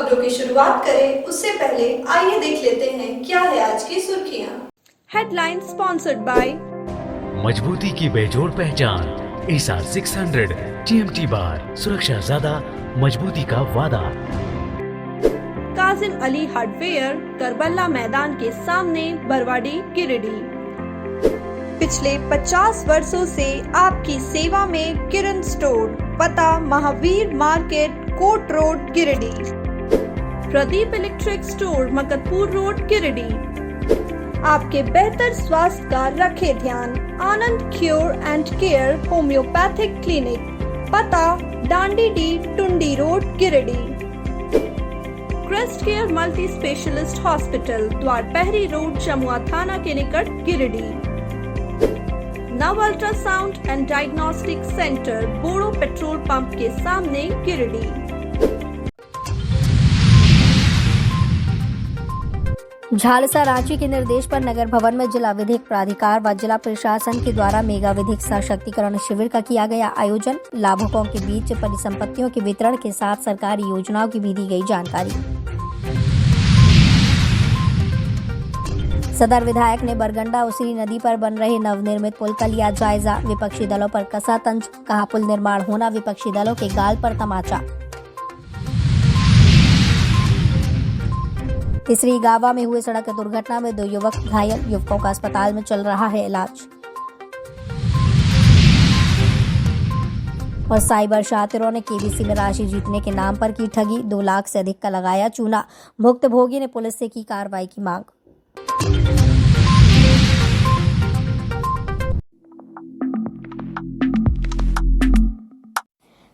खबरों की शुरुआत करें उससे पहले आइए देख लेते हैं क्या है आज की सुर्खियां। हेडलाइन स्पॉन्सर्ड बाय मजबूती की बेजोड़ पहचान एसआर 600 टीएमटी बार, सुरक्षा ज्यादा, मजबूती का वादा। काजिम अली हार्डवेयर, करबला मैदान के सामने, बरवाडी, गिरिडीह। पिछले 50 वर्षों से आपकी सेवा में किरण स्टोर, पता Mahavir market, Kot road, Giridih. Pradeep electric store, Maktapur road, Giridih. आपके बेहतर स्वास्थ्य का रखे ध्यान, Anand cure and care homeopathic clinic, पता Dandi D, Tundi road, Giridih. Crest care multi specialist hospital, Dwarpahari road, Jamua थाना के निकट, Giridih. Nav ultrasound and diagnostic centre, Boro petrol pump के सामने, गिरिडीह। झालसा रांची के निर्देश पर नगर भवन में जिला विधिक प्राधिकार व जिला प्रशासन के द्वारा मेगा विधिक सशक्तिकरण शिविर का किया गया आयोजन। लाभुकों के बीच परिसंपत्तियों के वितरण के साथ सरकारी योजनाओं की भी दी गई जानकारी। सदर विधायक ने बरगंडा उसरी नदी पर बन रहे नवनिर्मित पुल का लिया जायजा। विपक्षी दलों पर कसा तंज, कहा पुल निर्माण होना विपक्षी दलों के गाल पर तमाचा। तीसरी गावा में हुए सड़क दुर्घटना में 2 युवक घायल, युवकों का अस्पताल में चल रहा है इलाज। और साइबर शातिरों ने केबीसी में राशि जीतने के नाम पर की ठगी, 2 लाख से अधिक का लगाया चूना। भुक्तभोगी ने पुलिस से की कार्रवाई की मांग।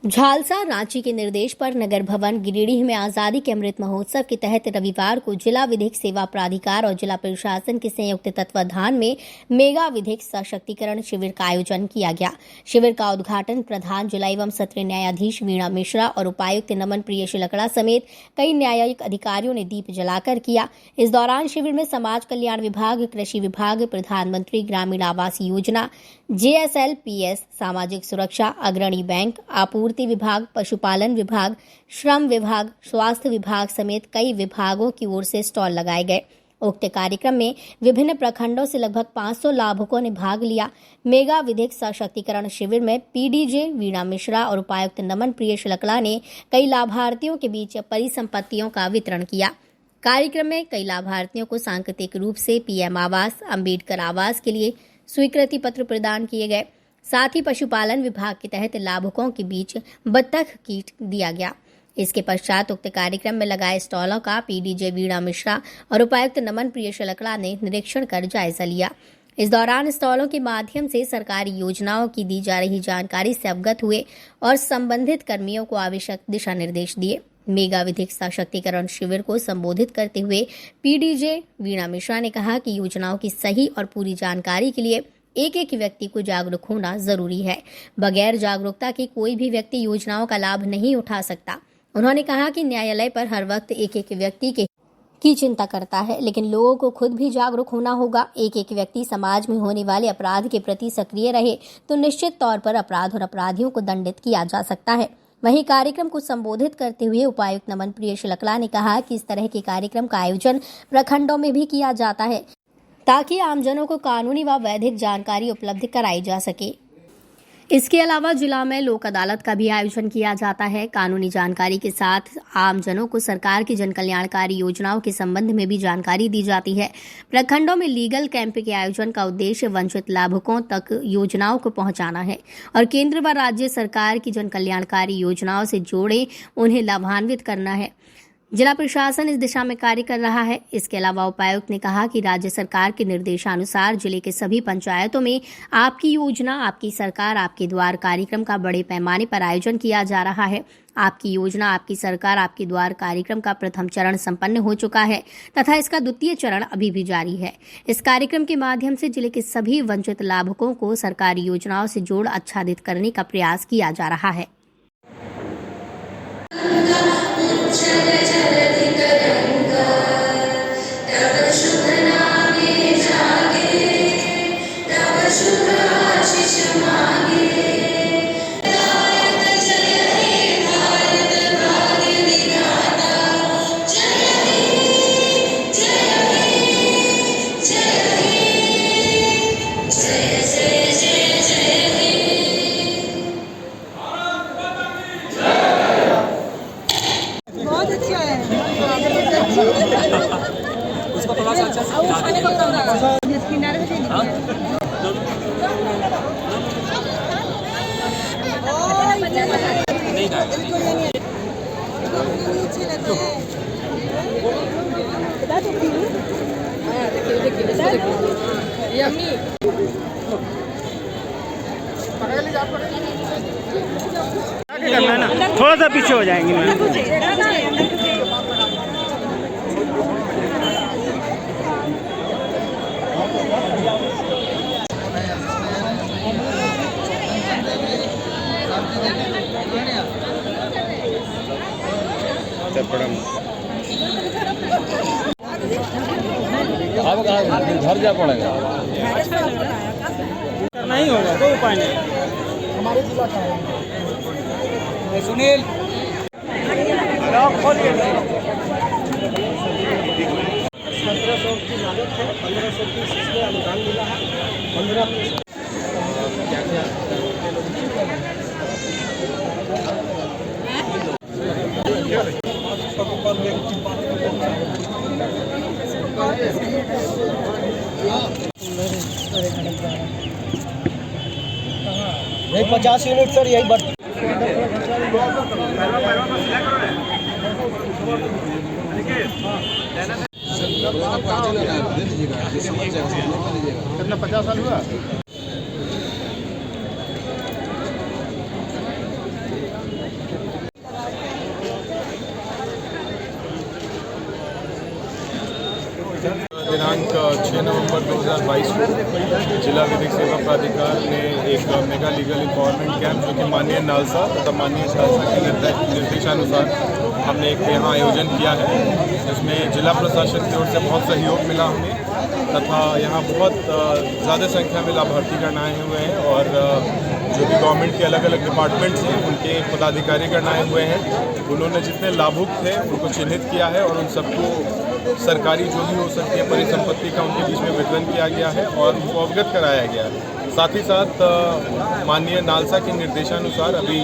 झालसा रांची के निर्देश पर नगर भवन गिरिडीह में आजादी के अमृत महोत्सव के तहत रविवार को जिला विधिक सेवा प्राधिकार और जिला प्रशासन के संयुक्त तत्वाधान में मेगा विधिक सशक्तिकरण शिविर का आयोजन किया गया। शिविर का उद्घाटन प्रधान जिला एवं सत्र न्यायाधीश वीणा मिश्रा और उपायुक्त नमन प्रिय लकड़ा समेत कई न्यायिक अधिकारियों ने दीप जलाकर किया। इस दौरान शिविर में समाज कल्याण विभाग, कृषि विभाग, प्रधानमंत्री ग्रामीण आवास योजना, JSLPS, सामाजिक सुरक्षा, अग्रणी बैंक, आपूर्ति विभाग, पशुपालन विभाग, श्रम विभाग, स्वास्थ्य विभाग समेत कई विभागों की ओर से स्टॉल लगाए गए। उक्त कार्यक्रम में विभिन्न प्रखंडों से लगभग 500 लाभुकों ने भाग लिया। मेगा विधिक सशक्तिकरण शिविर में PDJ वीणा मिश्रा और उपायुक्त नमन प्रिय लकड़ा ने कई लाभार्थियों के बीच परिसंपत्तियों का वितरण किया। कार्यक्रम में कई लाभार्थियों को सांकेतिक रूप से PM आवास, अम्बेडकर आवास के लिए स्वीकृति पत्र प्रदान किए गए। साथ ही पशुपालन विभाग के तहत लाभुकों के बीच बत्तख कीट दिया गया। इसके पश्चात उक्त कार्यक्रम में लगाए स्टॉलों का PDJ वीणा मिश्रा और उपायुक्त नमन प्रिय लकड़ा ने निरीक्षण कर जायजा लिया। इस दौरान स्टॉलों के माध्यम से सरकारी योजनाओं की दी जा रही जानकारी से अवगत हुए और संबंधित कर्मियों को आवश्यक दिशा निर्देश दिए। मेगा विधिक सशक्तिकरण शिविर को संबोधित करते हुए PDJ वीणा मिश्रा ने कहा कि योजनाओं की सही और पूरी जानकारी के लिए एक एक व्यक्ति को जागरूक होना जरूरी है। बगैर जागरूकता के कोई भी व्यक्ति योजनाओं का लाभ नहीं उठा सकता। उन्होंने कहा कि न्यायालय पर हर वक्त एक एक व्यक्ति की चिंता करता है, लेकिन लोगों को खुद भी जागरूक होना होगा। एक एक व्यक्ति समाज में होने वाले अपराध के प्रति सक्रिय रहे तो निश्चित तौर पर अपराध और अपराधियों को दंडित किया जा सकता है। वहीं कार्यक्रम को संबोधित करते हुए उपायुक्त नमन प्रिय लकड़ा ने कहा कि इस तरह के कार्यक्रम का आयोजन प्रखंडों में भी किया जाता है ताकि आमजनों को कानूनी व वैधिक जानकारी उपलब्ध कराई जा सके। इसके अलावा जिला में लोक अदालत का भी आयोजन किया जाता है। कानूनी जानकारी के साथ आमजनों को सरकार की जन कल्याणकारी योजनाओं के संबंध में भी जानकारी दी जाती है। प्रखंडों में लीगल कैंप के आयोजन का उद्देश्य वंचित लाभुकों तक योजनाओं को पहुंचाना है और केंद्र व राज्य सरकार की जन कल्याणकारी योजनाओं से जोड़े उन्हें लाभान्वित करना है। जिला प्रशासन इस दिशा में कार्य कर रहा है। इसके अलावा उपायुक्त ने कहा कि राज्य सरकार के निर्देशानुसार जिले के सभी पंचायतों में आपकी योजना, आपकी सरकार, आपके द्वार कार्यक्रम का बड़े पैमाने पर आयोजन किया जा रहा है। आपकी योजना, आपकी सरकार, आपके द्वार कार्यक्रम का प्रथम चरण संपन्न हो चुका है तथा इसका द्वितीय चरण अभी भी जारी है। इस कार्यक्रम के माध्यम से जिले के सभी वंचित लाभुकों को सरकारी योजनाओं से जोड़ आच्छादित करने का प्रयास किया जा रहा है। नहीं जाएगा। थोड़ा सा पीछे हो जाएंगे मैम। अब घर जा पड़ेगा, नहीं होगा कोई उपाय नहीं। सुनील खोलिए। 1500 की लागत है, 1500 की इसमें अनुदान मिला है, 15 नहीं 50 यूनिट सर, यही बात। कितना 50 साल हुआ? दिनांक 6 नवंबर 2022 को जिला विधिक सेवा प्राधिकार ने एक मेगा लीगल एम्पावरमेंट कैंप जो कि माननीय नालसा तथा माननीय शासन के निर्देशानुसार हमने एक यहाँ आयोजन किया है। इसमें जिला प्रशासन की ओर से बहुत सहयोग मिला हमें तथा यहाँ बहुत ज़्यादा संख्या में लाभार्थीगण आए हुए हैं और जो भी गवर्नमेंट के अलग अलग डिपार्टमेंट्स हैं उनके पदाधिकारीगण आए हुए हैं। उन्होंने जितने लाभुक थे उनको चिन्हित किया है और उन सबको सरकारी जो भी हो सकती है परिसंपत्ति का उनके बीच में वितरण किया गया है और उनको अवगत कराया गया है। साथ ही साथ माननीय नालसा के निर्देशानुसार अभी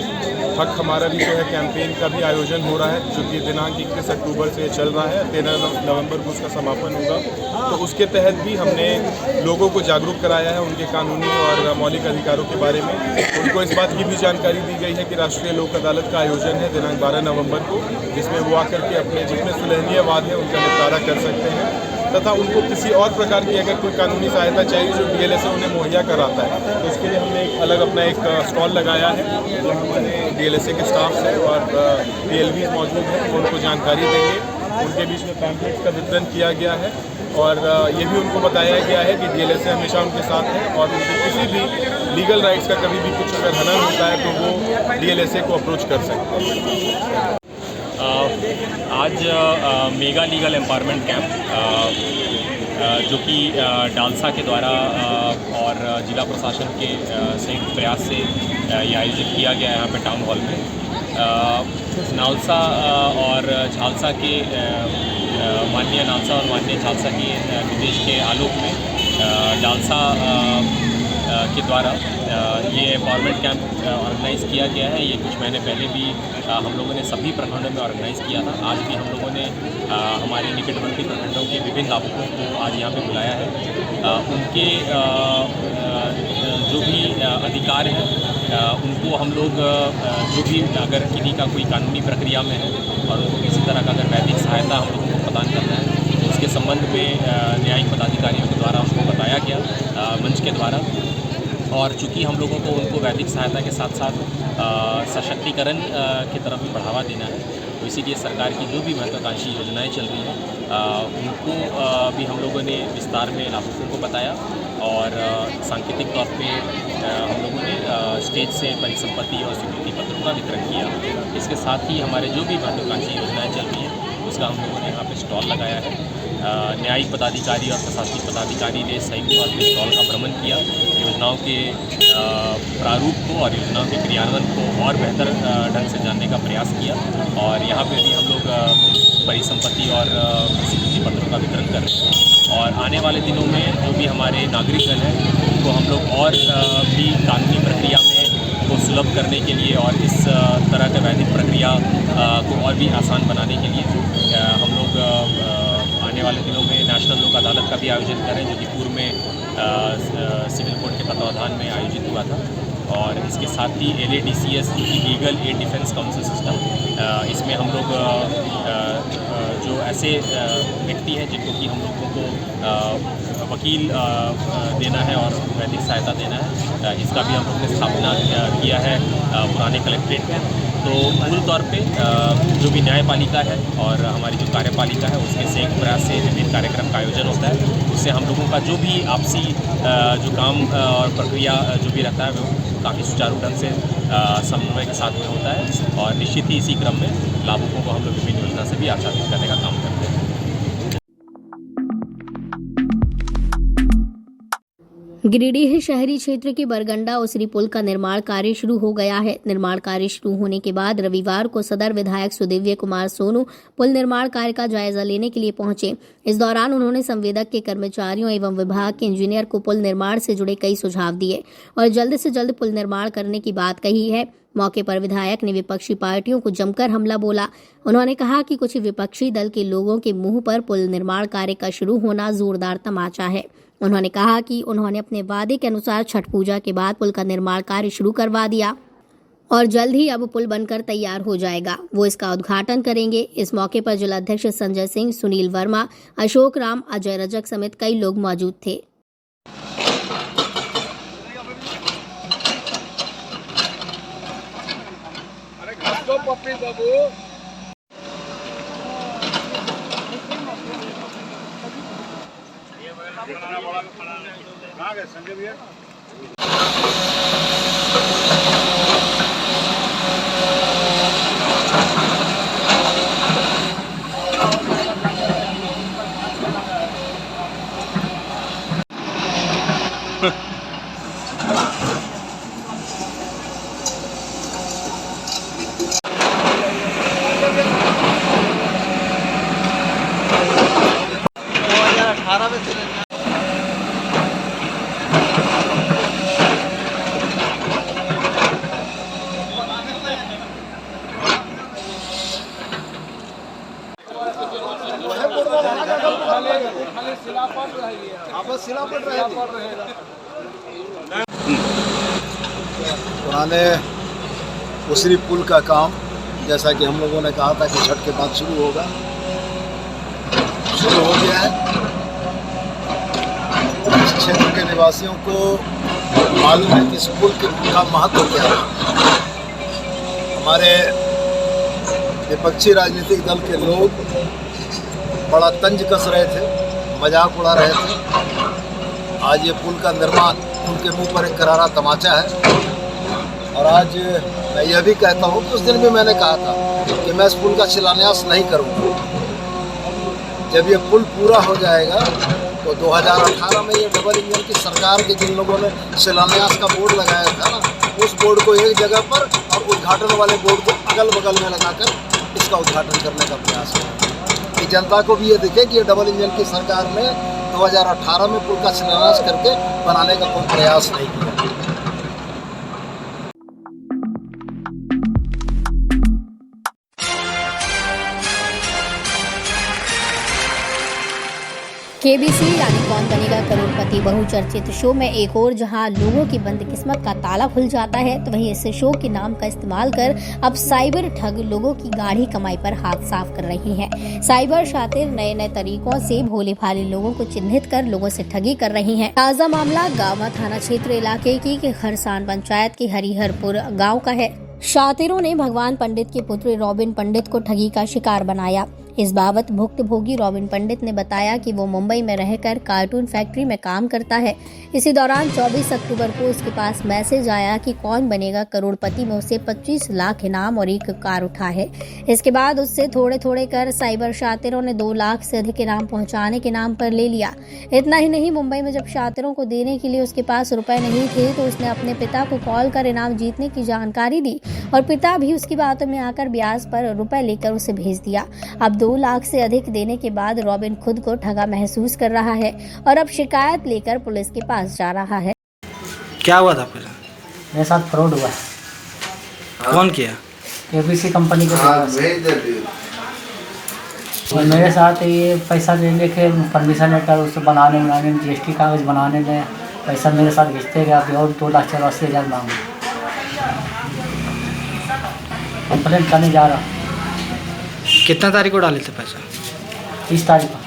हक हमारा भी जो है कैंपेन का भी आयोजन हो रहा है जो कि दिनांक 21 अक्टूबर से चल रहा है, 13 नवंबर को उसका समापन होगा। तो उसके तहत भी हमने लोगों को जागरूक कराया है उनके कानूनी और मौलिक अधिकारों के बारे में। उनको इस बात की भी जानकारी दी गई है कि राष्ट्रीय लोक अदालत का आयोजन है दिनांक 12 नवंबर को, जिसमें वो आकर के अपने जितने सुलहनीय वाद हैं उनका निपटारा कर सकते हैं तथा उनको किसी और प्रकार की अगर कोई कानूनी सहायता चाहिए जो डीएलएसए उन्हें मुहैया कराता है तो उसके लिए हमने एक अलग अपना एक स्टॉल लगाया है जहाँ हमारे डीएलएसए के स्टाफ हैं और पीएलवी मौजूद हैं, वो उनको जानकारी देंगे। उनके बीच में पैम्पलेट्स का वितरण किया गया है और ये भी उनको बताया गया है कि डीएलएसए हमेशा उनके साथ है और उनके किसी भी लीगल राइट्स का कभी भी कुछ अगर हनन होता है तो वो डीएलएसए को अप्रोच कर सकते हैं। आज मेगा लीगल एम्पावरमेंट कैंप जो कि डालसा के द्वारा और जिला प्रशासन के संयुक्त प्रयास से ये आयोजित किया गया है यहाँ पे टाउन हॉल में। नालसा और झालसा के माननीय नालसा और माननीय झालसा के निर्देश के आलोक में डालसा के द्वारा ये एम्पावरमेंट कैंप ऑर्गेनाइज़ किया गया है। ये कुछ महीने पहले भी हम लोगों ने सभी प्रखंडों में ऑर्गेनाइज़ किया था। आज भी हम लोगों ने हमारे निकटवर्ती प्रखंडों के विभिन्न लाभुकों को आज यहाँ पे बुलाया है। उनके जो भी अधिकार हैं उनको हम लोग जो भी अगर किसी का कोई कानूनी प्रक्रिया में है और उनको किसी तरह का अगर वैधिक सहायता हम लोगों को प्रदान करना है तो उसके संबंध में न्यायिक पदाधिकारियों के द्वारा उनको बताया गया मंच के द्वारा। और चूँकि हम लोगों को उनको वैधिक सहायता के साथ साथ सशक्तिकरण की तरफ भी बढ़ावा देना है तो इसीलिए सरकार की जो भी महत्वाकांक्षी योजनाएं चल रही हैं उनको भी हम लोगों ने विस्तार में लाभुकों को बताया और सांकेतिक तौर पे हम लोगों ने स्टेज से परिसंपत्ति और स्वीकृति पत्रों का वितरण किया। इसके साथ ही हमारे जो भी महत्वाकांक्षी योजनाएं चल रही हैं उसका हम लोगों ने यहाँ पे स्टॉल लगाया है। न्यायिक पदाधिकारी और प्रशासनिक पदाधिकारी ने संयुक्त तौर पर स्टॉल का भ्रमण किया, योजनाओं के प्रारूप को और योजनाओं के क्रियान्वयन को और बेहतर ढंग से जानने का प्रयास किया और यहाँ पे भी हम लोग परिसंपत्ति और स्वीकृति पत्रों का वितरण कर रहे हैं। और आने वाले दिनों में जो भी हमारे नागरिकगण हैं उनको हम लोग और भी कानूनी प्रक्रिया में को सुलभ करने के लिए और इस तरह का वैधिक प्रक्रिया को और भी आसान बनाने के लिए हम लोग आने वाले दिनों में नेशनल लोक अदालत का भी आयोजन करें जो कि पूर्व में सिविल कोर्ट के तत्वाधान में आयोजित हुआ था। और इसके साथ ही LADCS जो कि legal aid defence council system, इसमें हम लोग जो ऐसे व्यक्ति हैं जिनको कि हम लोगों को वकील देना है और वैधिक सहायता देना है, इसका भी हम लोग ने स्थापना किया है पुराने कलेक्ट्रेट में। तो मूल तौर पे जो भी न्यायपालिका है और हमारी जो कार्यपालिका है उसके संयुक्त प्रयास से विभिन्न कार्यक्रम का आयोजन होता है। उससे हम लोगों का जो भी आपसी जो काम और प्रक्रिया जो भी रहता है वो काफ़ी सुचारू ढंग से समन्वय के साथ में होता है और निश्चित ही इसी क्रम में लाभुकों को हम लोग विभिन्न योजना से भी आच्छादित करने का काम करते हैं। गिरिडीह शहरी क्षेत्र के बरगंडा उसरी पुल का निर्माण कार्य शुरू हो गया है। निर्माण कार्य शुरू होने के बाद रविवार को सदर विधायक सुदिव्य कुमार सोनू पुल निर्माण कार्य का जायजा लेने के लिए पहुंचे। इस दौरान उन्होंने संवेदक के कर्मचारियों एवं विभाग के इंजीनियर को पुल निर्माण से जुड़े कई सुझाव दिए और जल्द से जल्द पुल निर्माण करने की बात कही है। मौके पर विधायक ने विपक्षी पार्टियों को जमकर हमला बोला। उन्होंने कहा कि कुछ विपक्षी दल के लोगों के मुंह पर पुल निर्माण कार्य का शुरू होना जोरदार तमाचा है। उन्होंने कहा कि उन्होंने अपने वादे के अनुसार छठ पूजा के बाद पुल का निर्माण कार्य शुरू करवा दिया और जल्द ही अब पुल बनकर तैयार हो जाएगा। वो इसका उद्घाटन करेंगे। इस मौके पर जिलाध्यक्ष संजय सिंह, सुनील वर्मा, अशोक राम, अजय रजक समेत कई लोग मौजूद थे। पुराने उसरी पुल का काम जैसा कि हम लोगों ने कहा था कि छठ के बाद शुरू होगा, शुरू हो गया है। इस क्षेत्र के निवासियों को मालूम है कि इस पुल का महत्व क्या है। हमारे विपक्षी राजनीतिक दल के लोग बड़ा तंज कस रहे थे, मजाक उड़ा रहे थे। आज ये पुल का निर्माण उनके मुंह पर एक करारा तमाचा है। और आज मैं यह भी कहता हूँ कि उस दिन भी मैंने कहा था कि मैं इस पुल का शिलान्यास नहीं करूँगा। जब ये पुल पूरा हो जाएगा तो 2018 में ये डबल इंजन की सरकार के जिन लोगों ने शिलान्यास का बोर्ड लगाया था ना, उस बोर्ड को एक जगह पर और उद्घाटन वाले बोर्ड को अगल बगल में लगाकर इसका उद्घाटन करने का प्रयास करें कि जनता को भी ये दिखे कि ये डबल इंजन की सरकार ने 2018 में पुल का शिलान्यास करके बनाने का कोई प्रयास नहीं किया। केबीसी यानी कौन बनेगा करोड़पति बहुचर्चित शो में एक और जहां लोगों की बंद किस्मत का ताला खुल जाता है, तो वहीं इस शो के नाम का इस्तेमाल कर अब साइबर ठग लोगों की गाढ़ी कमाई पर हाथ साफ कर रही हैं। साइबर शातिर नए नए तरीकों से भोले भाले लोगों को चिन्हित कर लोगों से ठगी कर रही हैं। ताजा मामला गावा थाना क्षेत्र इलाके की खरसान पंचायत के हरिहरपुर गाँव का है। शातिरों ने भगवान पंडित के पुत्र रॉबिन पंडित को ठगी का शिकार बनाया। इस बाबत भुक्तभोगी रॉबिन पंडित ने बताया कि वो मुंबई में रहकर कार्टून फैक्ट्री में काम करता है। इसी दौरान 24 अक्टूबर को उसके पास मैसेज आया कि कौन बनेगा करोड़पति में उसे 25 लाख इनाम और एक कार उठा है। इसके बाद उससे थोड़े थोड़े कर साइबर शातिरों ने 2 लाख से अधिक इनाम पहुंचाने के नाम पर ले लिया। इतना ही नहीं, मुंबई में जब शातिरों को देने के लिए उसके पास रुपए नहीं थे तो उसने अपने पिता को कॉल कर इनाम जीतने की जानकारी दी और पिता भी उसकी बातों में आकर ब्याज पर रुपए लेकर उसे भेज दिया। अब 2 लाख से अधिक देने के बाद रॉबिन खुद को ठगा महसूस कर रहा है और अब शिकायत लेकर पुलिस के पास जा रहा है। क्या हुआ था फिर? मेरे साथ फ्रॉड हुआ। कौन किया? केबीसी कंपनी के और मेरे साथ ये पैसा ले लेके परमिशन लेटर उसे बनाने में GST कागज बनाने में पैसा मेरे साथ भेजते गया और 2,84,000 मांगे। कंप्लेंट करने जा रहा हूँ कितना तारीख को डाले थे पैसा? 30 तारीख को।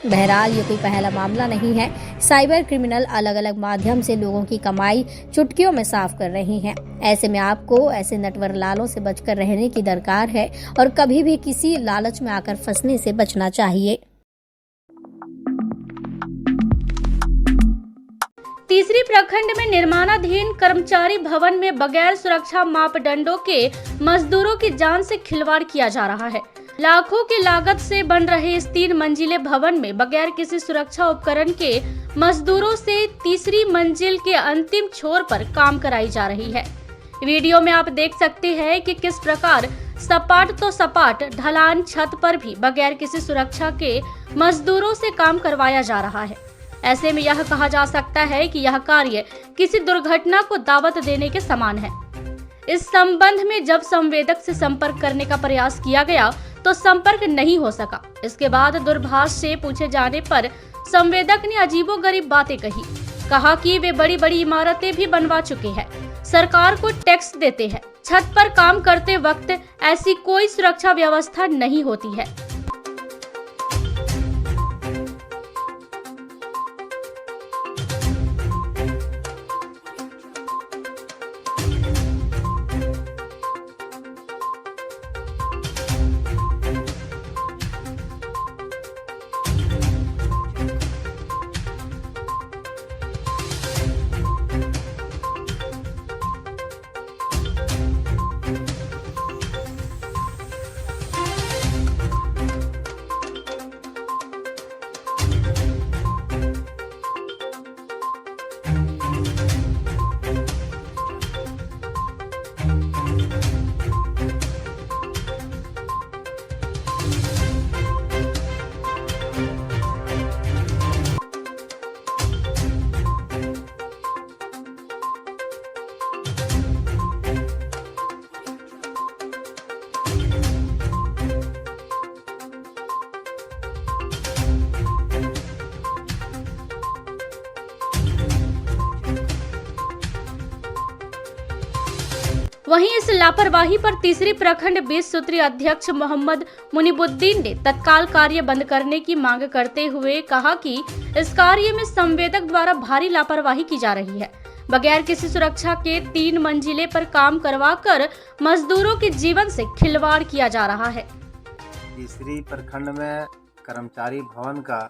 बहरहाल ये कोई पहला मामला नहीं है। साइबर क्रिमिनल अलग अलग माध्यम से लोगों की कमाई चुटकियों में साफ कर रहे हैं। ऐसे में आपको ऐसे नटवर लालों से बचकर रहने की दरकार है और कभी भी किसी लालच में आकर फंसने से बचना चाहिए। तीसरी प्रखंड में निर्माणाधीन कर्मचारी भवन में बगैर सुरक्षा मापदंडों के मजदूरों की जान से खिलवाड़ किया जा रहा है। लाखों की लागत से बन रहे इस 3 मंजिले भवन में बगैर किसी सुरक्षा उपकरण के मजदूरों से तीसरी मंजिल के अंतिम छोर पर काम कराई जा रही है। वीडियो में आप देख सकते हैं कि किस प्रकार सपाट तो सपाट ढलान छत पर भी बगैर किसी सुरक्षा के मजदूरों से काम करवाया जा रहा है। ऐसे में यह कहा जा सकता है कि यह कार्य किसी दुर्घटना को दावत देने के समान है। इस संबंध में जब संवेदक से संपर्क करने का प्रयास किया गया तो संपर्क नहीं हो सका। इसके बाद दूरभाष से पूछे जाने पर संवेदक ने अजीबोगरीब बातें कहा कि वे बड़ी बड़ी इमारतें भी बनवा चुके हैं, सरकार को टैक्स देते हैं, छत पर काम करते वक्त ऐसी कोई सुरक्षा व्यवस्था नहीं होती है। वहीं इस लापरवाही पर तीसरी प्रखंड 20 सूत्रीय अध्यक्ष मोहम्मद मुनीबुद्दीन ने तत्काल कार्य बंद करने की मांग करते हुए कहा कि इस कार्य में संवेदक द्वारा भारी लापरवाही की जा रही है। बगैर किसी सुरक्षा के 3 मंजिले पर काम करवाकर मजदूरों के जीवन से खिलवाड़ किया जा रहा है। तीसरी प्रखंड में कर्मचारी भवन का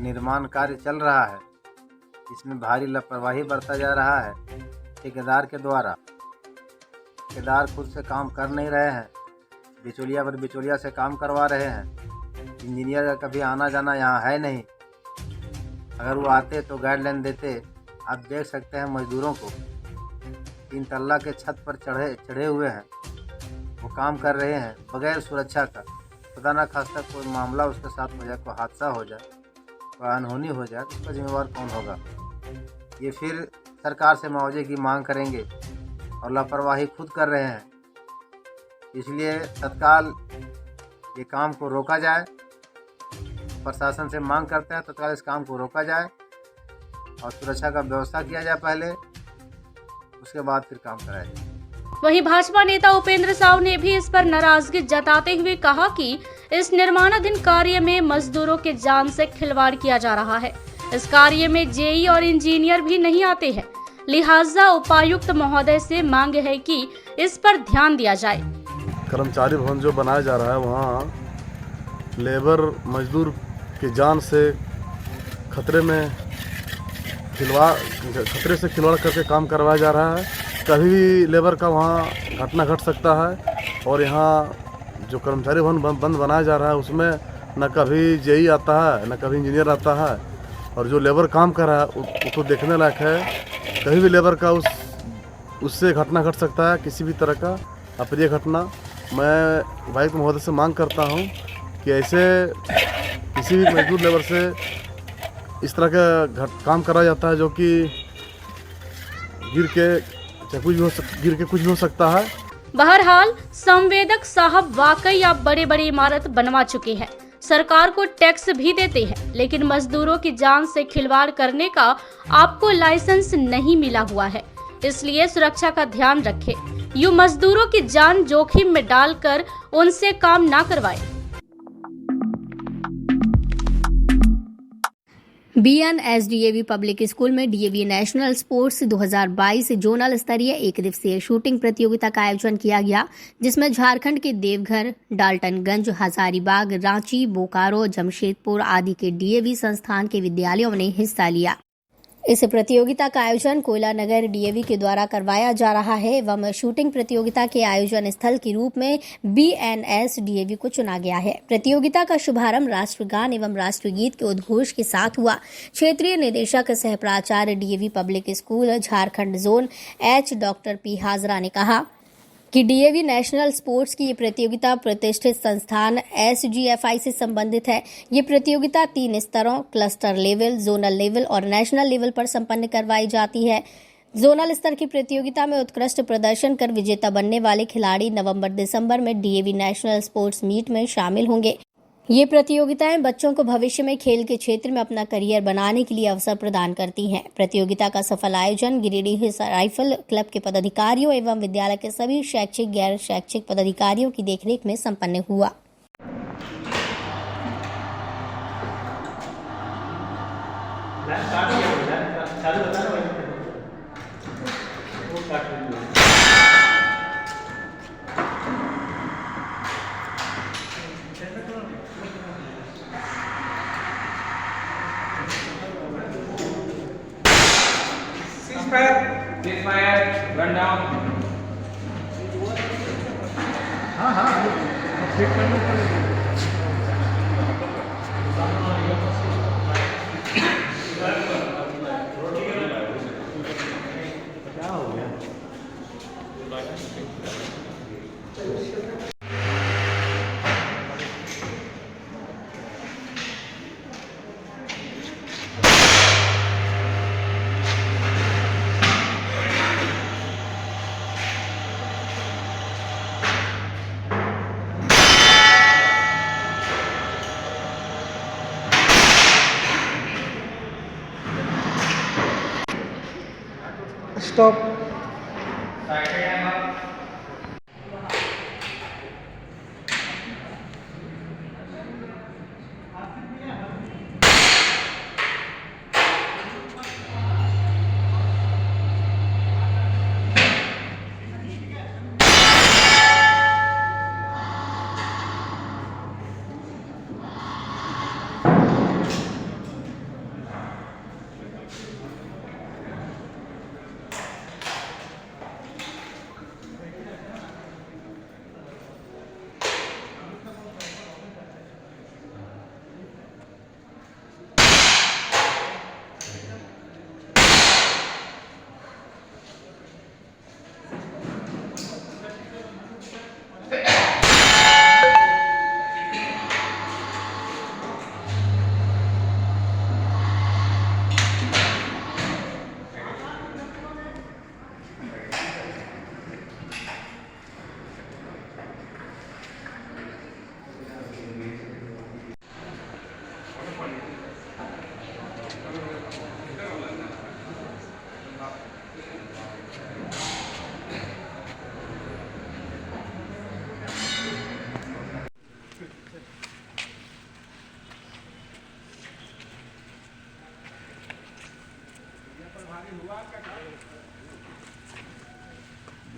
निर्माण कार्य चल रहा है। इसमें भारी लापरवाही बरता जा रहा है ठेकेदार के द्वारा। ठेकेदार खुद से काम कर नहीं रहे हैं, बिचौलिया पर बिचौलिया से काम करवा रहे हैं। इंजीनियर का कभी आना जाना यहाँ है नहीं। अगर वो आते तो गाइडलाइन देते। आप देख सकते हैं मजदूरों को 3 तल्ला के छत पर चढ़े हुए हैं, वो काम कर रहे हैं बगैर सुरक्षा का। खुदा ना खास्ता कोई मामला उसके साथ हो जाए, कोई हादसा हो जाए, कोई अनहोनी हो जाए, उसका जिम्मेवार कौन होगा? ये फिर सरकार से मुआवजे की मांग करेंगे और लापरवाही खुद कर रहे हैं। इसलिए तत्काल ये काम को रोका जाए। प्रशासन से मांग करते हैं तत्काल इस काम को रोका जाए और सुरक्षा का व्यवस्था किया जाए पहले, उसके बाद फिर काम कराया जाए। वहीं भाजपा नेता उपेंद्र साव ने भी इस पर नाराजगी जताते हुए कहा कि इस निर्माणाधीन कार्य में मजदूरों के जान से खिलवाड़ किया जा रहा है। इस कार्य में जेई और इंजीनियर भी नहीं आते हैं, लिहाजा उपायुक्त महोदय से मांग है कि इस पर ध्यान दिया जाए। कर्मचारी भवन जो बनाया जा रहा है वहाँ लेबर मजदूर की जान से खतरे से खिलवाड़ करके काम करवाया जा रहा है। कभी भी लेबर का वहाँ घटना घट सकता है और यहाँ जो कर्मचारी भवन बंद बनाया जा रहा है उसमें न कभी जेई आता है न कभी इंजीनियर आता है और जो लेबर काम कर रहा है उसको देखने लायक है। कहीं भी लेबर का उससे घटना घट सकता है, किसी भी तरह का अप्रिय घटना। मैं उपायुक्त महोदय से मांग करता हूं कि ऐसे किसी भी मजदूर लेबर से इस तरह का काम करा जाता है जो कि गिर के कुछ भी हो सकता है। बहरहाल संवेदक साहब वाकई आप बड़े बड़े इमारत बनवा चुके हैं, सरकार को टैक्स भी देते हैं, लेकिन मजदूरों की जान से खिलवाड़ करने का आपको लाइसेंस नहीं मिला हुआ है। इसलिए सुरक्षा का ध्यान रखें। यूं मजदूरों की जान जोखिम में डालकर उनसे काम ना करवाएं। BNSDAV पब्लिक स्कूल में डीएवी नेशनल स्पोर्ट्स 2022 जोनल स्तरीय एक दिवसीय शूटिंग प्रतियोगिता का आयोजन किया गया, जिसमें झारखंड के देवघर, डाल्टनगंज, हजारीबाग, रांची, बोकारो, जमशेदपुर आदि के डीएवी संस्थान के विद्यालयों ने हिस्सा लिया। इस प्रतियोगिता का आयोजन कोयला नगर डीएवी के द्वारा करवाया जा रहा है एवं शूटिंग प्रतियोगिता के आयोजन स्थल के रूप में BNSDAV को चुना गया है। प्रतियोगिता का शुभारंभ राष्ट्रगान एवं राष्ट्रगीत के उद्घोष के साथ हुआ। क्षेत्रीय निदेशक सह प्राचार्य DAV public school Jharkhand zone doctor P Hazra ने कहा कि डीएवी नेशनल स्पोर्ट्स की ये प्रतियोगिता प्रतिष्ठित संस्थान SGFI से संबंधित है। ये प्रतियोगिता 3 स्तरों क्लस्टर लेवल, जोनल लेवल और नेशनल लेवल पर संपन्न करवाई जाती है। जोनल स्तर की प्रतियोगिता में उत्कृष्ट प्रदर्शन कर विजेता बनने वाले खिलाड़ी नवंबर-दिसंबर में डीएवी नेशनल स्पोर्ट्स मीट में शामिल होंगे। ये प्रतियोगिताएं बच्चों को भविष्य में खेल के क्षेत्र में अपना करियर बनाने के लिए अवसर प्रदान करती हैं। प्रतियोगिता का सफल आयोजन गिरिडीह राइफल क्लब के पदाधिकारियों एवं विद्यालय के सभी शैक्षिक गैर शैक्षिक पदाधिकारियों की देखरेख में संपन्न हुआ। Run down. Stop.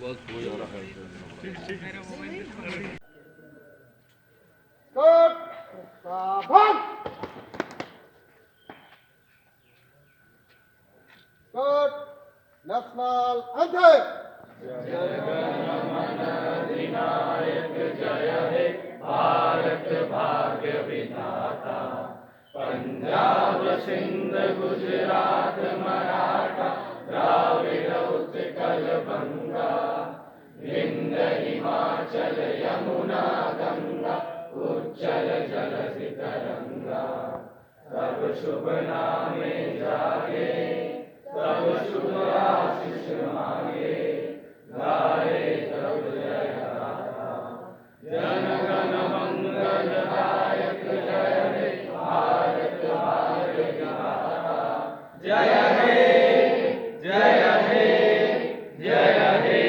वक्त हो जा रहा है। National anthem. जय हे भारत भाग्य विधाता, पंजाब सिंध गुजरात मराठा द्राविड़ उत्कल बंगा, विंध्य हिमाचल यमुना गंगा, उज्जल जलधि तरंगा। तब शुभ नामे जागे, तब शुभ आशीष मांगे, गाए तब जय गाथा। जन गण मंगल दायक जय हे भारत भाग्य विधाता। जय हे जय हे जय हे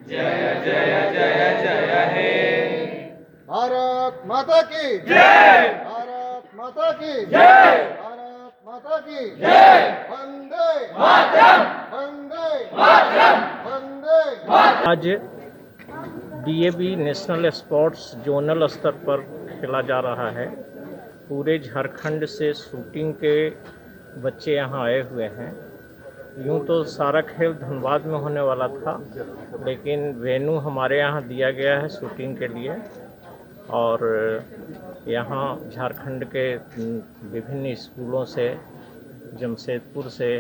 जय आज डीएवी नेशनल स्पोर्ट्स जोनल स्तर पर खेला जा रहा है। पूरे झारखंड से शूटिंग के बच्चे यहाँ आए हुए हैं। यूँ तो सारा खेल धनबाद में होने वाला था, लेकिन वेन्यू हमारे यहाँ दिया गया है शूटिंग के लिए। और यहाँ झारखंड के विभिन्न स्कूलों से, जमशेदपुर से,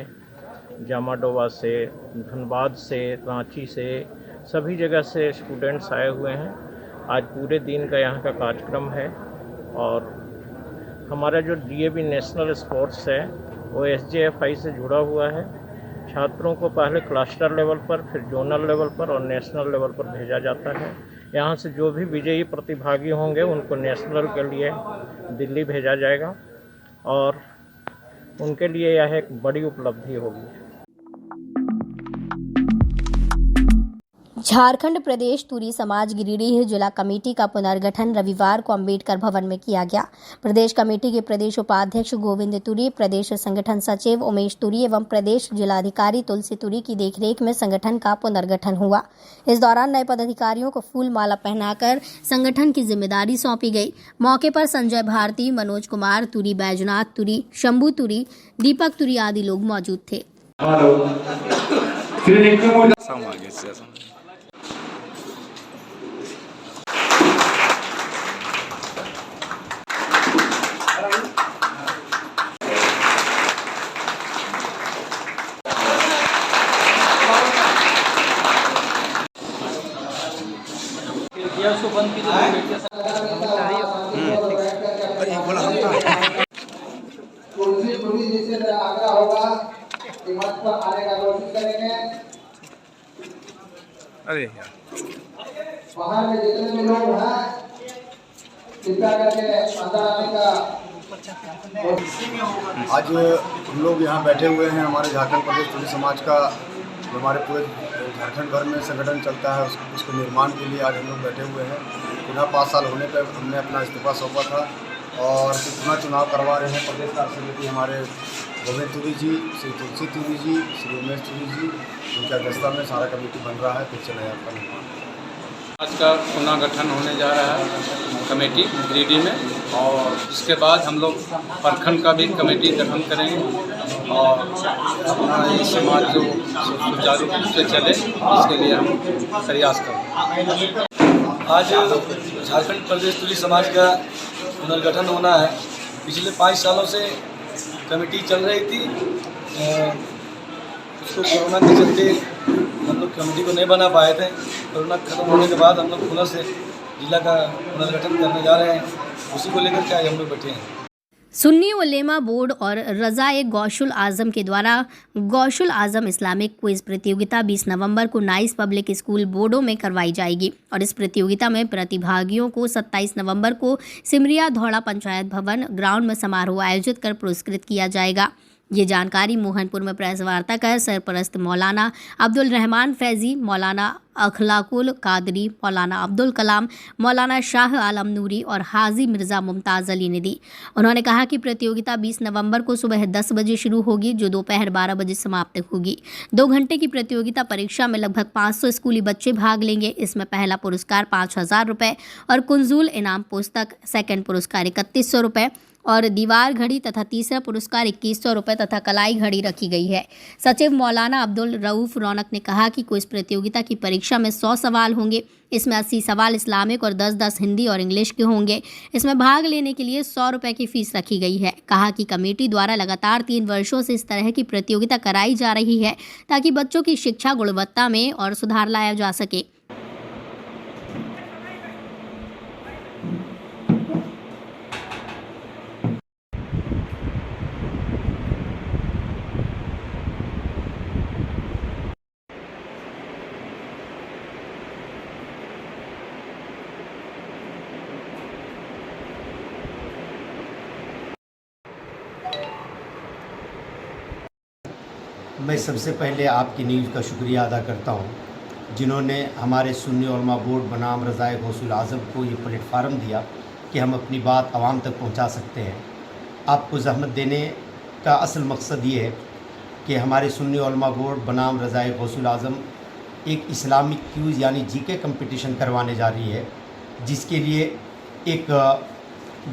जामाडोवा से, धनबाद से, रांची से, सभी जगह से स्टूडेंट्स आए हुए हैं। आज पूरे दिन का यहाँ का कार्यक्रम है। और हमारा जो डीएवी नेशनल स्पोर्ट्स है वो एसजेएफआई से जुड़ा हुआ है। छात्रों को पहले क्लस्टर लेवल पर, फिर जोनल लेवल पर और नेशनल लेवल पर भेजा जाता है। यहाँ से जो भी विजयी प्रतिभागी होंगे उनको नेशनल के लिए दिल्ली भेजा जाएगा और उनके लिए यह एक बड़ी उपलब्धि होगी। झारखंड प्रदेश तुरी समाज गिरिडीह जिला कमेटी का पुनर्गठन रविवार को अंबेडकर भवन में किया गया। प्रदेश कमेटी के प्रदेश उपाध्यक्ष गोविंद तुरी, प्रदेश संगठन सचिव उमेश तुरी एवं प्रदेश जिलाधिकारी तुलसी तुरी की देखरेख में संगठन का पुनर्गठन हुआ। इस दौरान नए पदाधिकारियों को फूल माला पहनाकर संगठन की जिम्मेदारी सौंपी गई। मौके पर संजय भारती, मनोज कुमार तुरी, बैजनाथ तुरी, शंभू तुरी, दीपक तुरी आदि लोग मौजूद थे। उसको बंद कीजिए। आग्रह होगा कि मंच पर आने का कोशिश करेंगे। अरे बाहर में जितने भी लोग हैं कृपया करके अंदर आने का। आज हम लोग यहाँ बैठे हुए हैं, हमारे झारखंड प्रदेश तुरी समाज का जो हमारे पूरे झारखंड भर में संगठन चलता है उसको निर्माण के लिए आज हम लोग बैठे हुए हैं। पुनः 5 साल होने पर हमने अपना इस्तीफा सौंपा था और पुनः चुनाव करवा रहे हैं। प्रदेश कार्य समिति हमारे गोविंद तुरी जी, श्री तुलसी तुरी जी, श्री उमेश तुरी जी, उनकी अध्यक्षता में सारा कमेटी बन रहा है। फिर से नया आपका निर्माण आज का पुनः गठन होने जा रहा है कमेटी गिरिडीह में, और इसके बाद हम लोग प्रखंड का भी कमेटी गठन करेंगे और अपना ये समाज जो सुचारू रूप से चले इसके लिए हम प्रयास करेंगे। आज झारखंड प्रदेश तुरी समाज का पुनर्गठन होना है। पिछले 5 सालों से कमेटी चल रही थी, उसको कोरोना के चलते हम लोग कमेटी को नहीं बना पाए थे। कोरोना खत्म होने के बाद हम लोग पुनः से जिला का पुनर्गठन करने जा रहे हैं। उसी को लेकर के आज हम लोग बैठे हैं। सुन्नी उलेमा बोर्ड और रज़ाए गौशुल आजम के द्वारा गौशुल आजम इस्लामिक क्विज प्रतियोगिता 20 नवंबर को नाइस पब्लिक स्कूल बोर्डो में करवाई जाएगी और इस प्रतियोगिता में प्रतिभागियों को 27 नवंबर को सिमरिया धौड़ा पंचायत भवन ग्राउंड में समारोह आयोजित कर पुरस्कृत किया जाएगा। ये जानकारी मोहनपुर में प्रेस वार्ता कर सरपरस्त मौलाना अब्दुल रहमान फैजी, मौलाना अखलाकुल कादरी, मौलाना अब्दुल कलाम, मौलाना शाह आलम नूरी और हाजी मिर्ज़ा मुमताज़ अली ने दी। उन्होंने कहा कि प्रतियोगिता 20 नवंबर को सुबह 10 बजे शुरू होगी जो दोपहर 12 बजे समाप्त होगी। 2 घंटे की प्रतियोगिता परीक्षा में लगभग 500 स्कूली बच्चे भाग लेंगे। इसमें पहला पुरस्कार 5,000 रुपये और कुंजुल इनाम पुस्तक, सेकंड पुरस्कार 3100 रुपये और दीवार घड़ी तथा तीसरा पुरस्कार 2100 रुपये तथा कलाई घड़ी रखी गई है। सचिव मौलाना अब्दुल रऊफ रौनक ने कहा कि क्विज प्रतियोगिता की परीक्षा में 100 सवाल होंगे। इसमें 80 सवाल इस्लामिक और 10-10 हिंदी और इंग्लिश के होंगे। इसमें भाग लेने के लिए 100 रुपये की फीस रखी गई है। कहा कि कमेटी द्वारा लगातार 3 वर्षों से इस तरह की प्रतियोगिता कराई जा रही है ताकि बच्चों की शिक्षा गुणवत्ता में और सुधार लाया जा सके। मैं सबसे पहले आपकी न्यूज़ का शुक्रिया अदा करता हूं जिन्होंने हमारे सुन्नी उलमा बोर्ड बनाम रज़ाए गौसुल आज़म को ये प्लेटफार्म दिया कि हम अपनी बात आवाम तक पहुंचा सकते हैं। आपको ज़हमत देने का असल मकसद ये है कि हमारे सुन्नी उलमा बोर्ड बनाम रज़ाए गौसुल आज़म एक इस्लामिक क्यूज़ यानी जीके कंपटीशन करवाने जा रही है, जिसके लिए एक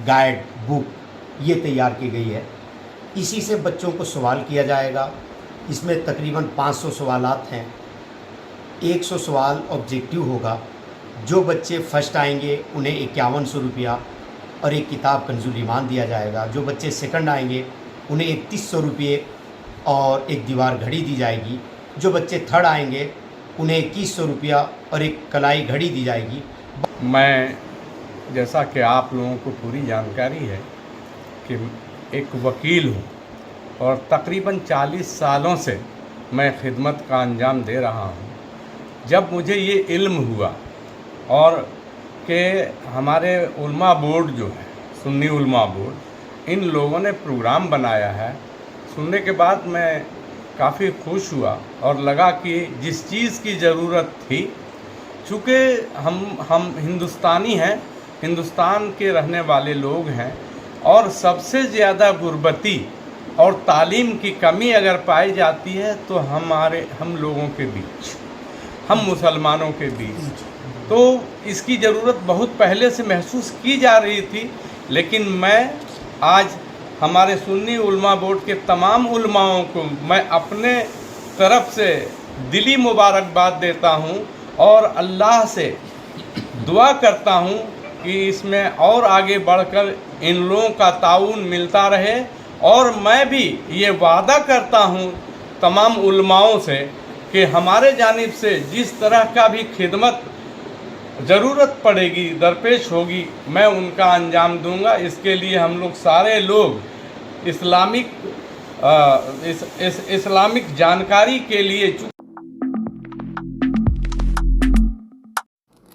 गाइड बुक ये तैयार की गई है। इसी से बच्चों को सवाल किया जाएगा। इसमें तकरीबन 500 सवालात हैं, 100 सवाल ऑब्जेक्टिव होगा। जो बच्चे फ़र्स्ट आएंगे उन्हें 5100 रुपया और एक किताब कंजुल ईमान दिया जाएगा। जो बच्चे सेकंड आएंगे उन्हें 3100 रुपये और एक दीवार घड़ी दी जाएगी। जो बच्चे थर्ड आएंगे उन्हें 2100 रुपया और एक कलाई घड़ी दी जाएगी। मैं, जैसा कि आप लोगों को पूरी जानकारी है कि एक वकील हूँ और तकरीबन 40 सालों से मैं खिदमत का अंजाम दे रहा हूँ। जब मुझे ये इल्म हुआ और कि हमारे उलमा बोर्ड जो है, सुन्नी उलमा बोर्ड, इन लोगों ने प्रोग्राम बनाया है, सुनने के बाद मैं काफ़ी खुश हुआ और लगा कि जिस चीज़ की ज़रूरत थी, चूँकि हम हिंदुस्तानी हैं, हिंदुस्तान के रहने वाले लोग हैं और सबसे ज़्यादा गुर्बती और तालीम की कमी अगर पाई जाती है तो हम लोगों के बीच, हम मुसलमानों के बीच, तो इसकी ज़रूरत बहुत पहले से महसूस की जा रही थी। लेकिन मैं आज हमारे सुन्नी उलमा बोर्ड के तमाम उलमाओं को मैं अपने तरफ से दिली मुबारकबाद देता हूं और अल्लाह से दुआ करता हूं कि इसमें और आगे बढ़कर इन लोगों का ताउन मिलता रहे। और मैं भी ये वादा करता हूं तमाम उलमाओं से कि हमारे जानिब से जिस तरह का भी खिदमत ज़रूरत पड़ेगी, दरपेश होगी, मैं उनका अंजाम दूंगा। इसके लिए हम लोग सारे लोग इस्लामिक जानकारी के लिए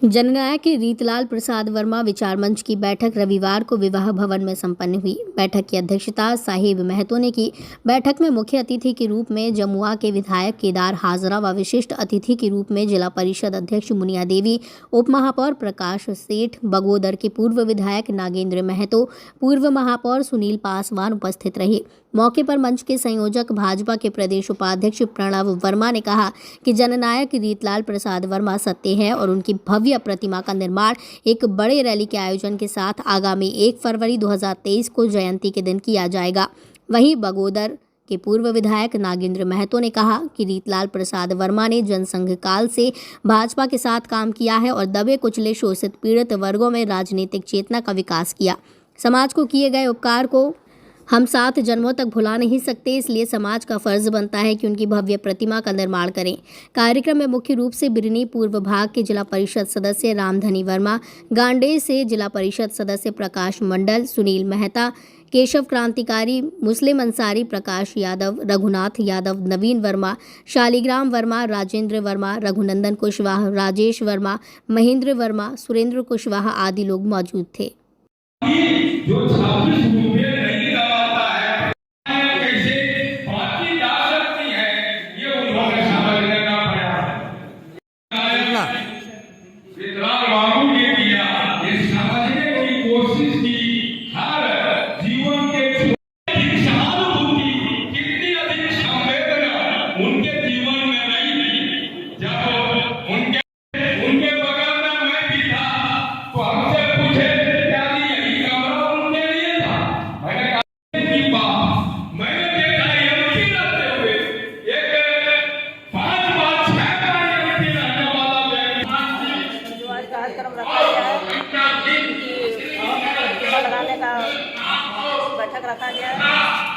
जननायक रीतलाल प्रसाद वर्मा विचार मंच की बैठक रविवार को विवाह भवन में संपन्न हुई। बैठक की अध्यक्षता साहिब महतो ने की। बैठक में मुख्य अतिथि के रूप में जमुआ के विधायक केदार हाजरा व विशिष्ट अतिथि के रूप में जिला परिषद अध्यक्ष मुनिया देवी, उप महापौर प्रकाश सेठ, बगोदर के पूर्व विधायक नागेंद्र महतो, पूर्व महापौर सुनील पासवान उपस्थित रहे। मौके पर मंच के संयोजक भाजपा के प्रदेश उपाध्यक्ष प्रणव वर्मा ने कहा कि जननायक रीतलाल प्रसाद वर्मा सत्य हैं और उनकी भव्य प्रतिमा का निर्माण एक बड़े रैली के आयोजन के साथ आगामी 1 फरवरी 2023 को जयंती के दिन किया जाएगा। वहीं बगोदर के पूर्व विधायक नागेंद्र महतो ने कहा कि रीतलाल प्रसाद वर्मा ने जनसंघ काल से भाजपा के साथ काम किया है और दबे कुचले शोषित पीड़ित वर्गों में राजनीतिक चेतना का विकास किया। समाज को किए गए उपकार को हम 7 जन्मों तक भुला नहीं सकते, इसलिए समाज का फर्ज बनता है कि उनकी भव्य प्रतिमा का निर्माण करें। कार्यक्रम में मुख्य रूप से बिरनी पूर्व भाग के जिला परिषद सदस्य रामधनी वर्मा, गांडे से जिला परिषद सदस्य प्रकाश मंडल, सुनील मेहता, केशव क्रांतिकारी, मुस्लिम अंसारी, प्रकाश यादव, रघुनाथ यादव, नवीन वर्मा, शालिग्राम वर्मा, राजेंद्र वर्मा, रघुनंदन कुशवाहा, राजेश वर्मा, महेंद्र वर्मा, सुरेंद्र कुशवाहा आदि लोग मौजूद थे। बैठक रखा गया है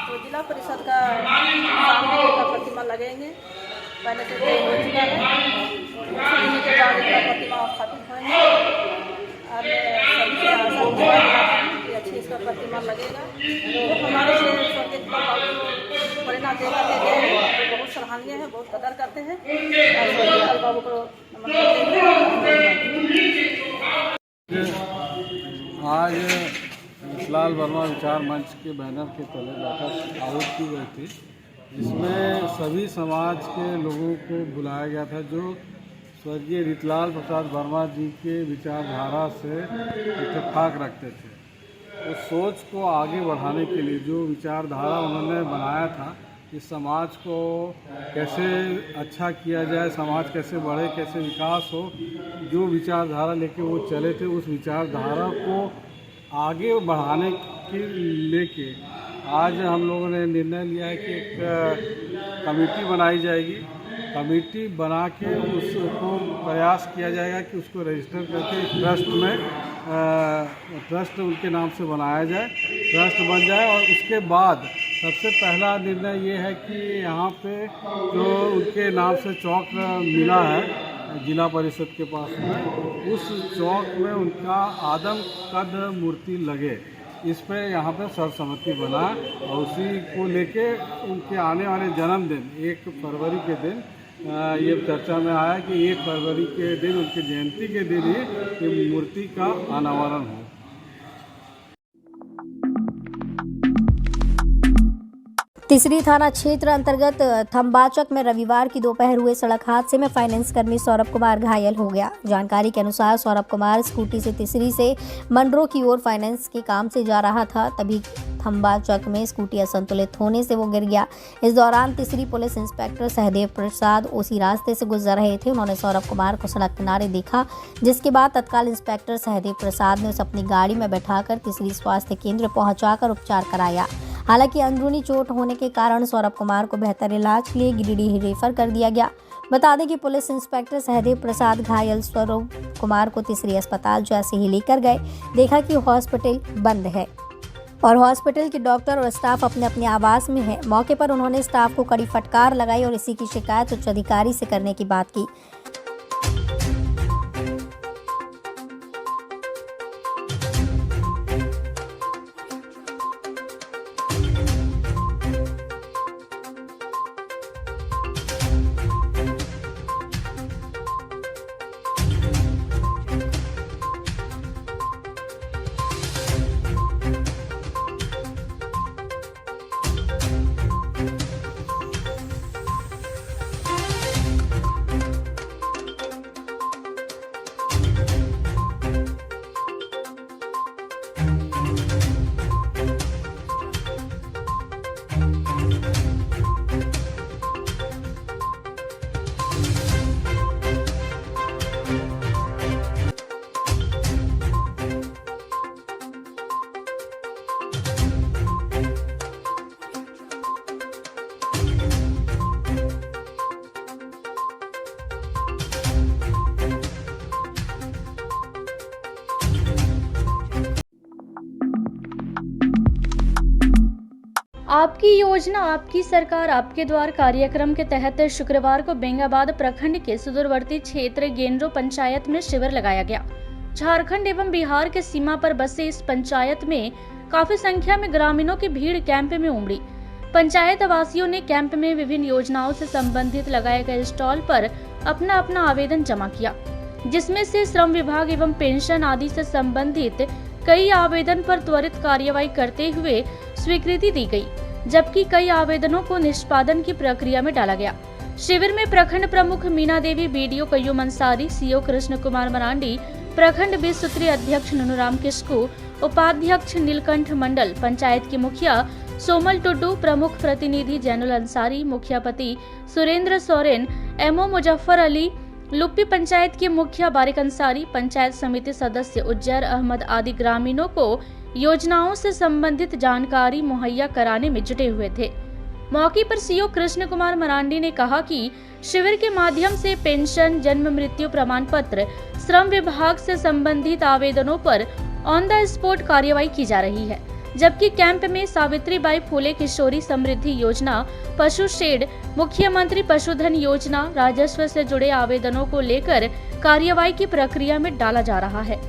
तो जिला परिषद का सामने का प्रतिमा लगेंगे, पहले से तय हो चुका है। के बाद इसका प्रतिमा स्थापित होंगे और सभी से आशा कि अच्छी इसका प्रतिमा लगेगा। तो हमारे स्वर्गीय बाबू प्रेरणा देकर के गए, बहुत सराहनीय है, बहुत कदर करते हैं और बाबू को नमन करते हैं। आज रीतलाल वर्मा विचार मंच के बैनर के तले बैठक आयोजित की गई थी, जिसमें सभी समाज के लोगों को बुलाया गया था जो स्वर्गीय रीतलाल प्रसाद वर्मा जी के विचारधारा से इत्तेफाक रखते थे। उस सोच को आगे बढ़ाने के लिए जो विचारधारा उन्होंने बनाया था इस समाज को कैसे अच्छा किया जाए, समाज कैसे बढ़े, कैसे विकास हो, जो विचारधारा लेके वो चले थे उस विचारधारा को आगे बढ़ाने के लेके आज हम लोगों ने निर्णय लिया है कि एक कमेटी बनाई जाएगी। कमेटी बना के उसको प्रयास किया जाएगा कि उसको रजिस्टर करके ट्रस्ट उनके नाम से बनाया जाए, ट्रस्ट बन जाए। और उसके बाद सबसे पहला निर्णय ये है कि यहाँ पे जो उनके नाम से चौक मिला है जिला परिषद के पास में, उस चौक में उनका आदम कद मूर्ति लगे, इस पे यहाँ पे सर्वसम्मति बना और उसी को लेके उनके आने वाले जन्मदिन 1 फरवरी के दिन ये चर्चा में आया कि 1 फरवरी के दिन उनकी जयंती के दिन ही ये मूर्ति का अनावरण हो। तिसरी थाना क्षेत्र अंतर्गत थम्बाचक में रविवार की दोपहर हुए सड़क हादसे में फाइनेंस कर्मी सौरभ कुमार घायल हो गया। जानकारी के अनुसार सौरभ कुमार स्कूटी से तिसरी से मंडरो की ओर फाइनेंस के काम से जा रहा था, तभी थम्बाचक में स्कूटी असंतुलित होने से वो गिर गया। इस दौरान तिसरी पुलिस इंस्पेक्टर सहदेव प्रसाद उसी रास्ते से गुजर रहे थे। उन्होंने सौरभ कुमार को सड़क किनारे देखा, जिसके बाद तत्काल इंस्पेक्टर सहदेव प्रसाद ने उसे अपनी गाड़ी में बैठाकर तिसरी स्वास्थ्य केंद्र पहुंचाकर उपचार कराया। हालांकि अंदरूनी चोट होने के कारण सौरभ कुमार को बेहतर इलाज के लिए गिरिडीह रेफर कर दिया गया। बता दें कि पुलिस इंस्पेक्टर सहदेव प्रसाद घायल सौरभ कुमार को तिसरी अस्पताल जैसे ही लेकर गए, देखा कि हॉस्पिटल बंद है और हॉस्पिटल के डॉक्टर और स्टाफ अपने अपने आवास में है। मौके पर उन्होंने स्टाफ को कड़ी फटकार लगाई और इसी की शिकायत उच्च अधिकारी से करने की बात की। आपकी योजना आपकी सरकार आपके द्वार कार्यक्रम के तहत शुक्रवार को बेंगाबाद प्रखंड के सुदूरवर्ती क्षेत्र गेंडरो पंचायत में शिविर लगाया गया। झारखंड एवं बिहार के सीमा पर बसे इस पंचायत में काफी संख्या में ग्रामीणों की भीड़ कैंप में उमड़ी। पंचायत वासियों ने कैंप में विभिन्न योजनाओं से संबंधित लगाए गए स्टॉल पर अपना अपना आवेदन जमा किया, जिसमें से श्रम विभाग एवं पेंशन आदि से संबंधित कई आवेदन पर त्वरित कार्यवाही करते हुए स्वीकृति दी गई, जबकि कई आवेदनों को निष्पादन की प्रक्रिया में डाला गया। शिविर में प्रखंड प्रमुख मीना देवी, बीडीओ कय्यूम अंसारी, सीओ कृष्ण कुमार मरांडी, प्रखंड 20 सूत्रीय अध्यक्ष नूनूराम किस्कू, उपाध्यक्ष नीलकंठ मंडल, पंचायत की मुखिया सोमल टुड्डू, प्रमुख प्रतिनिधि जैनुल अंसारी, मुखियापति सुरेंद्र सोरेन, एमओ मुजफ्फर अली, लुप्पी पंचायत के मुखिया बारिक अंसारी, पंचायत समिति सदस्य उज्जैर अहमद आदि ग्रामीणों को योजनाओं से संबंधित जानकारी मुहैया कराने में जुटे हुए थे। मौके पर सीओ कृष्ण कुमार मरांडी ने कहा कि शिविर के माध्यम से पेंशन, जन्म मृत्यु प्रमाण पत्र, श्रम विभाग से संबंधित आवेदनों पर ऑन द स्पॉट कार्यवाही की जा रही है, जबकि कैंप में सावित्रीबाई फुले किशोरी समृद्धि योजना, पशु शेड, मुख्यमंत्री पशुधन योजना, राजस्व से जुड़े आवेदनों को लेकर कार्यवाही की प्रक्रिया में डाला जा रहा है।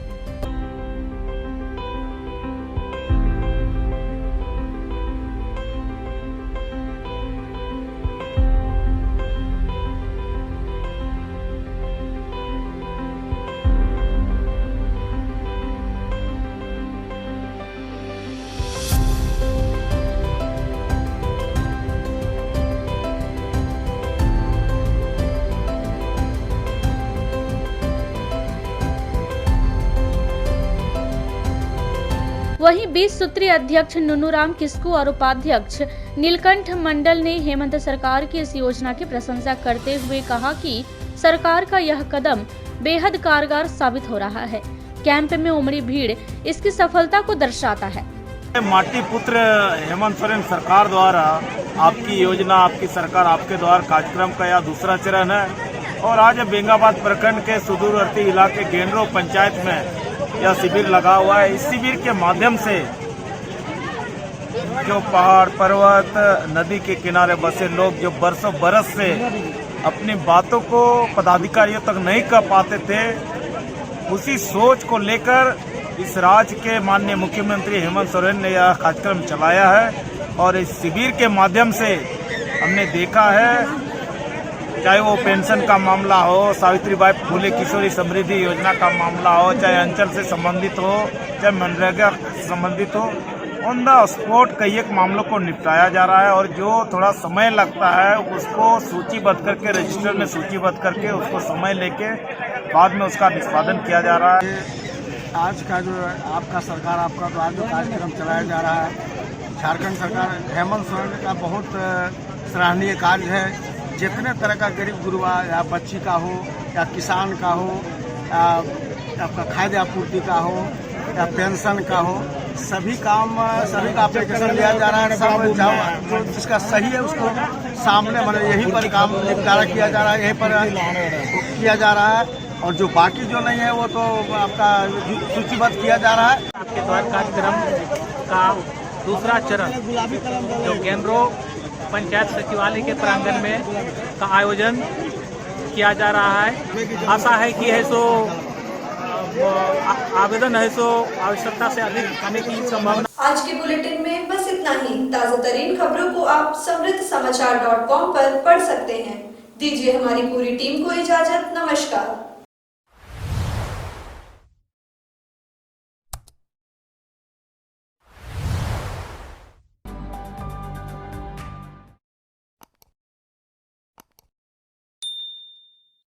वहीं 20 सूत्रीय अध्यक्ष नुनूराम किस्कू और उपाध्यक्ष नीलकंठ मंडल ने हेमंत सरकार की इस योजना की प्रशंसा करते हुए कहा कि सरकार का यह कदम बेहद कारगर साबित हो रहा है। कैंप में उमड़ी भीड़ इसकी सफलता को दर्शाता है। माटी पुत्र हेमंत सोरेन सरकार द्वारा आपकी योजना, आपकी सरकार, आपके द्वारा कार्यक्रम का यह दूसरा चरण है और आज बेंगाबाद प्रखंड के सुदूरवर्ती इलाके गेंडरो पंचायत में यह शिविर लगा हुआ है। इस शिविर के माध्यम से जो पहाड़ पर्वत नदी के किनारे बसे लोग जो बरसों बरस से अपनी बातों को पदाधिकारियों तक नहीं कर पाते थे, उसी सोच को लेकर इस राज्य के माननीय मुख्यमंत्री हेमंत सोरेन ने यह कार्यक्रम चलाया है और इस शिविर के माध्यम से हमने देखा है, चाहे वो पेंशन का मामला हो, सावित्रीबाई फुले किशोरी समृद्धि योजना का मामला हो, चाहे अंचल से संबंधित हो, चाहे मनरेगा संबंधित हो, ऑन द स्पॉट कई एक मामलों को निपटाया जा रहा है और जो थोड़ा समय लगता है उसको सूचीबद्ध करके, रजिस्टर में सूचीबद्ध करके उसको समय लेके बाद में उसका निष्पादन किया जा रहा है। आज का जो आपका सरकार, आपका द्वारा जो कार्यक्रम चलाया जा रहा है, झारखंड सरकार हेमंत सोरेन का बहुत सराहनीय कार्य है। जितने तरह का गरीब गुरुआ या बच्ची का हो या किसान का हो या आपका खाद्य आपूर्ति का हो या पेंशन का हो, सभी का एप्लीकेशन लिया जा रहा है। सब जो जिसका सही है उसको सामने मतलब यहीं पर काम निपटारा किया जा रहा है, यहीं पर किया जा रहा है और जो बाकी जो नहीं है वो तो आपका सूचीबद्ध किया जा रहा है। आपके द्वारा कार्यक्रम का दूसरा चरण जो गेंडरो पंचायत सचिवालय के प्रांगण में का आयोजन किया जा रहा है। आशा है कि है सो आवेदन है सो आवश्यकता से अधिक आने की संभावना। आज के बुलेटिन में बस इतना ही। ताज़ा तरीन खबरों को आप समृद्धसमाचार.com पर पढ़ सकते हैं। दीजिए हमारी पूरी टीम को इजाजत। नमस्कार।